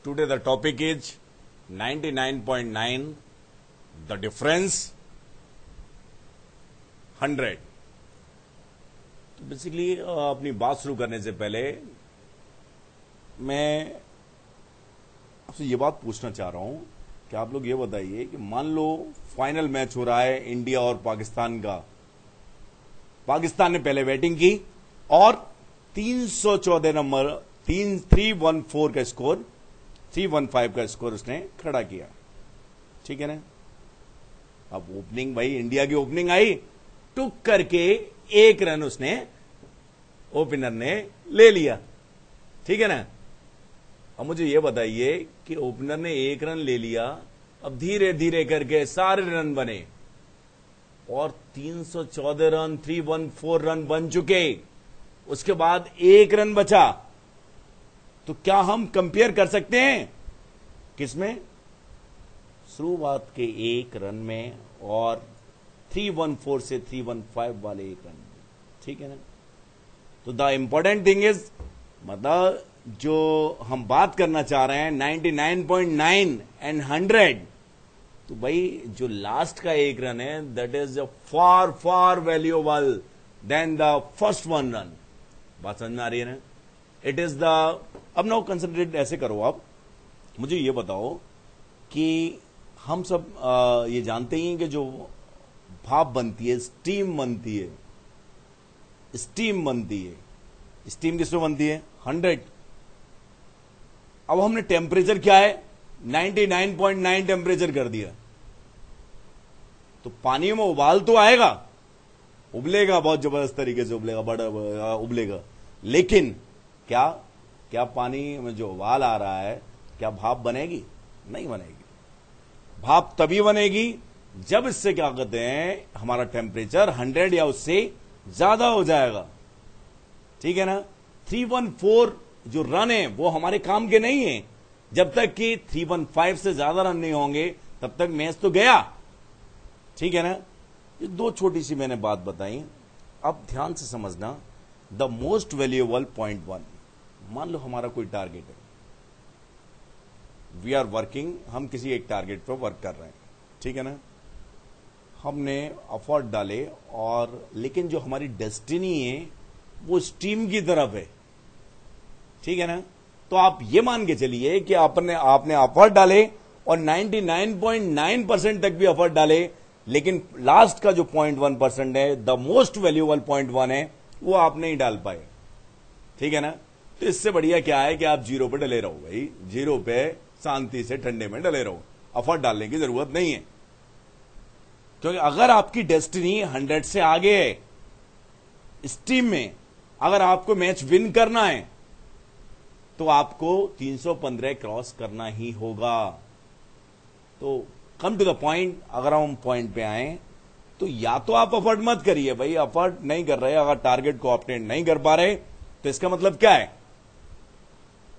Today the topic is 99.9, the difference 100. तो basically अपनी बात शुरू करने से पहले मैं आपसे ये बात पूछना चाह रहा हूं कि आप लोग ये बताइए कि मान लो फाइनल मैच हो रहा है इंडिया और पाकिस्तान का। पाकिस्तान ने पहले बैटिंग की और 314 नंबर 314 का स्कोर 315 का स्कोर उसने खड़ा किया। ठीक है ना। अब ओपनिंग भाई इंडिया की ओपनिंग आई, टुक करके एक रन उसने ओपनर ने ले लिया। ठीक है ना। अब मुझे यह बताइए कि ओपनर ने एक रन ले लिया, अब धीरे धीरे करके सारे रन बने और 314 रन 314 रन बन चुके। उसके बाद एक रन बचा, तो क्या हम कंपेयर कर सकते हैं किसमें? शुरुआत के एक रन में और 314 से 315 वाले एक रन में। ठीक है ना। तो द इंपॉर्टेंट थिंग इज, मतलब जो हम बात करना चाह रहे हैं 99.9 एंड 100, तो भाई जो लास्ट का एक रन है that is far far valuable then the first one run. बात समझ में आ रही है ना। इट इज द, अब नाउ कंसंट्रेट ऐसे करो। आप मुझे ये बताओ कि हम सब ये जानते ही हैं कि जो भाप बनती है, स्टीम बनती है, स्टीम बनती है। स्टीम किसमें बनती है? 100। अब हमने टेम्परेचर क्या है 99.9 टेम्परेचर कर दिया, तो पानी में उबाल तो आएगा, उबलेगा, बहुत जबरदस्त तरीके से उबलेगा, बड़ा उबलेगा। लेकिन क्या पानी में जो उबाल आ रहा है क्या भाप बनेगी? नहीं बनेगी। भाप तभी बनेगी जब इससे क्या कहते हैं हमारा टेम्परेचर 100 या उससे ज्यादा हो जाएगा। ठीक है ना। 314 जो रन है वो हमारे काम के नहीं है। जब तक कि 315 से ज्यादा रन नहीं होंगे तब तक मैच तो गया। ठीक है ना। ये दो छोटी सी मैंने बात बताई, अब ध्यान से समझना। द मोस्ट वैल्यूएबल पॉइंट 1, मान लो हमारा कोई टारगेट है, वी आर वर्किंग, हम किसी एक टारगेट पर वर्क कर रहे हैं। ठीक है ना। हमने एफर्ट डाले और लेकिन जो हमारी डेस्टिनी है वो स्टीम की तरफ है। ठीक है ना। तो आप ये मान के चलिए कि आपने एफर्ट डाले और 99.9% तक भी एफर्ट डाले, लेकिन लास्ट का जो 0.1% है, द मोस्ट वैल्यूएबल 0.1 है, वो आप नहीं डाल पाए। ठीक है ना। तो इससे बढ़िया क्या है कि आप जीरो पे डले रहो भाई, जीरो पे शांति से ठंडे में डले रहो, एफर्ट डालने की जरूरत नहीं है। क्योंकि अगर आपकी डेस्टिनी 100 से आगे है स्टीम में, अगर आपको मैच विन करना है तो आपको 315 क्रॉस करना ही होगा। तो कम टू द पॉइंट, अगर हम पॉइंट पे आए तो या तो आप एफर्ट मत करिए भाई, एफर्ट नहीं कर रहे, अगर टारगेट को ऑब्टेन नहीं कर पा रहे तो इसका मतलब क्या है?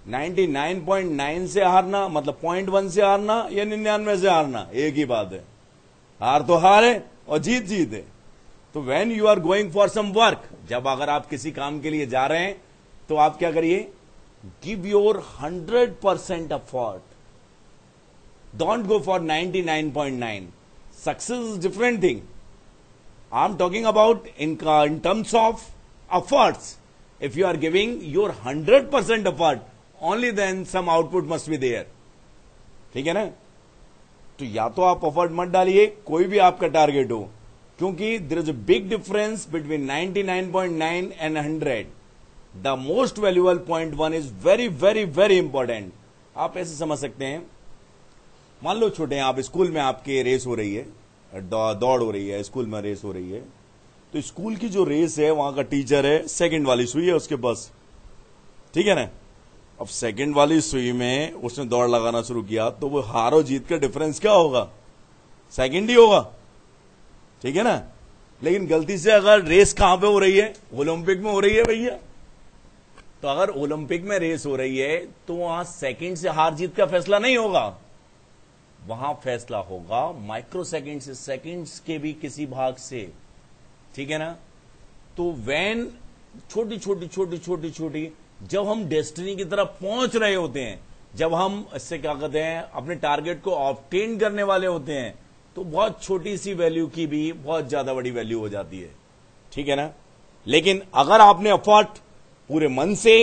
99.9 से हारना मतलब 0.1 से हारना या 99 से हारना, एक ही बात है। हार तो हार है और जीत जीत है। तो when you are going for some work, जब अगर आप किसी काम के लिए जा रहे हैं तो आप क्या करिए? Give your 100% effort, don't go for 99.9। Success is different thing. I am talking about in terms of efforts. If you are giving your 100% effort, only then some output must be there. ठीक है ना। तो या तो आप effort मत डालिए, कोई भी आपका टारगेट हो, क्योंकि there is a big difference between 99.9 and 100। The most valuable 0.1 is very very very important. आप ऐसे समझ सकते हैं, मान लो छोटे हैं आप, स्कूल में आपकी रेस हो रही है, दौड़ हो रही है, स्कूल में रेस हो रही है। तो स्कूल की जो रेस है वहां का टीचर है, सेकंड वाली सुई है उसके पास। ठीक है ना। अब सेकंड वाली सुई में उसने दौड़ लगाना शुरू किया तो वो हार और जीत का डिफरेंस क्या होगा? सेकंड ही होगा। ठीक है ना। लेकिन गलती से अगर रेस कहां पे हो रही है? ओलंपिक में हो रही है भैया। तो अगर ओलंपिक में रेस हो रही है तो वहां सेकंड से हार जीत का फैसला नहीं होगा, वहां फैसला होगा माइक्रो सेकंड से, सेकंड्स के भी किसी भाग से। ठीक है ना। तो वैन छोटी छोटी छोटी छोटी छोटी जब हम डेस्टिनी की तरफ पहुंच रहे होते हैं, जब हम इससे क्या कहते हैं अपने टारगेट को ऑब्टेन करने वाले होते हैं तो बहुत छोटी सी वैल्यू की भी बहुत ज्यादा बड़ी वैल्यू हो जाती है, ठीक है ना। लेकिन अगर आपने एफर्ट पूरे मन से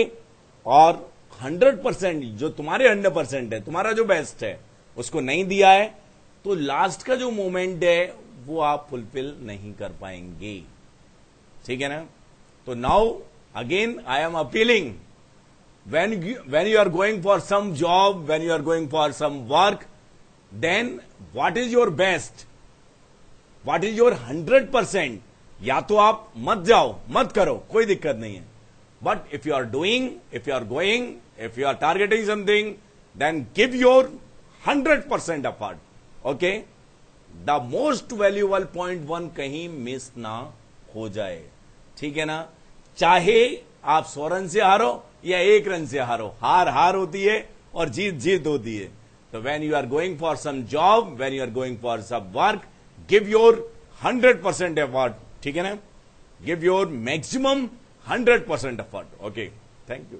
और 100% जो तुम्हारे 100% है, तुम्हारा जो बेस्ट है, उसको नहीं दिया है तो लास्ट का जो मोमेंट है वो आप फुलफिल नहीं कर पाएंगे, ठीक है ना। तो now again I am appealing, when you are going for some job, when you are going for some work, then what is your best, what is your 100%? या तो आप मत जाओ, मत करो, कोई दिक्कत नहीं है, but if you are doing, if you are going, if you are targeting something, then give your 100% effort, okay. The most valuable point 1 कहीं मिस ना हो जाए, ठीक है ना। चाहे आप 100 रन से हारो या 1 रन से हारो, हार हार होती है और जीत जीत होती है। तो when you are going for some job, when you are going for some work, give your 100% effort, ठीक है ना। Give your maximum 100% effort, okay. Thank you.